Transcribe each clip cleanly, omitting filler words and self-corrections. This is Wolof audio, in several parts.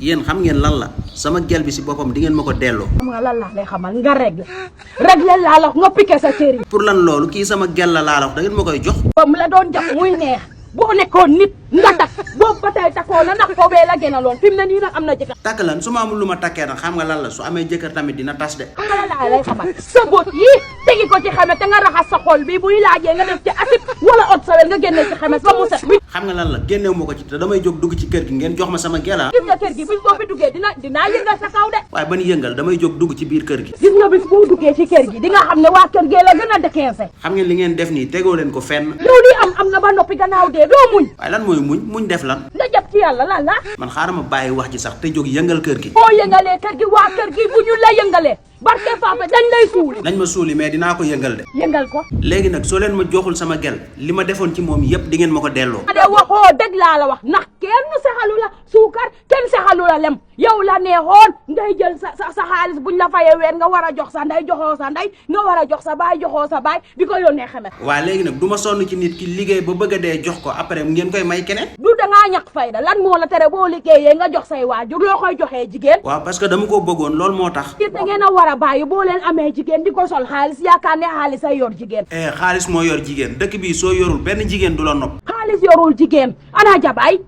yéen xam ngeen lan la sama gel bi si boppam di ngeen ma ko delloo. xam nga lan laa lay xamal nga réglé laa la nga piqué sa cër yi. pour lan loolu kii sama gel la laa la wax da ngeen ma koy jox. ba mu la doon jox muy neex boo nekkoon nit nga takk boobu ba tey takkoo na ndax foofee la gën a loon fi mu ne nii nag am na jëkkër. takk lan su ma amul lu ma takkee nag xam nga lan la su amee jëkkër tamit dina tas de. xam nga laa lay xamal sa bët yi tegi ko ci xemes te nga raxas sa xol bi buy laajee nga def ci acide wala ot sawel nga génne ci xemes ba mu set. xam nga lan la génnewu ma ko ci te damay jóg dugg ci kër gi ngeen jox ma sama gel. gis nga kër gi bis boo fi duggee dinaa yëngal sa kaw de. waaye ban yëngal damay jóg dugg ci biir kër gi. gis nga bis boo duggee ci kër gi di nga xam ne waa kër gee la gën a déquince. xam ngeen li ngeen def nii tegoo leen ko fenn. yow lii am na ba noppi gannaaw dee doo muñ. waaye lan mooy muñ def lan. nga jàpp ci yàlla lan la. man xaaral ma bàyyi wax ji sax te jóg yëngal kër gi. boo yëngalee kër gi waa kër gi bu ñu la yëngalee barke Fafa dañ lay suuli. nañ ma suuli mais dinaa ko yëngal de. yëngal ko. léegi nag soo leen ma joxul sama gel li ma defoon ci moom yépp di ngeen ma ko delloo. de waxoo dëgg laa la wax ndax kenn saxalu la suukar kenn saxalu la lem yow la neexoon ngay jël sa xaalis buñ la fayee weer nga war a jox sa ndey joxoo sa ndey nga war a jox sa baay joxoo sa baay di ko yónnee xemet. waaw léegi nag du ma sonn ci nit ki liggéey ba bëgg a dee jox ko après ngeen koy may keneen. du dangaa ñàkk fayda lan moo la tere boo liggéeyee nga jox say waajur loo koy joxee jigéen. waaw parce que dama ko bëggoon loolu moo tax. da ngeen a war a bàyyi boo leen amee jigéen di ko sol xaalis yaakaar ne xaalis ay yor jigéen. xaalis moo yor jigéen dëkk bi soo yorul benn jigéen du la nopp. xaalis yorul jigéen ana jabaay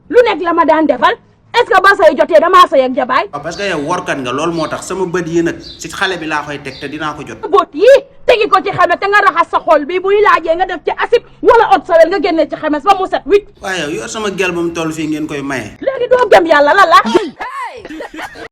lu nekk la ma daan defal est-ce que ba say jotee damaa say ak jabaay. waaw parce que yow workat nga loolu moo tax sama bët yi nag si xale bi laa koy teg te dinaa ko jot. bët yi tegi ko ci xemes te nga raxas sa xol bi buy laajee nga def ci acide wala ot sawel nga génne ci xemes ba mu set wicc. waaye yow yor sama gel ba mu toll fii ngeen koy maye. léegi doo gëm yàlla la la.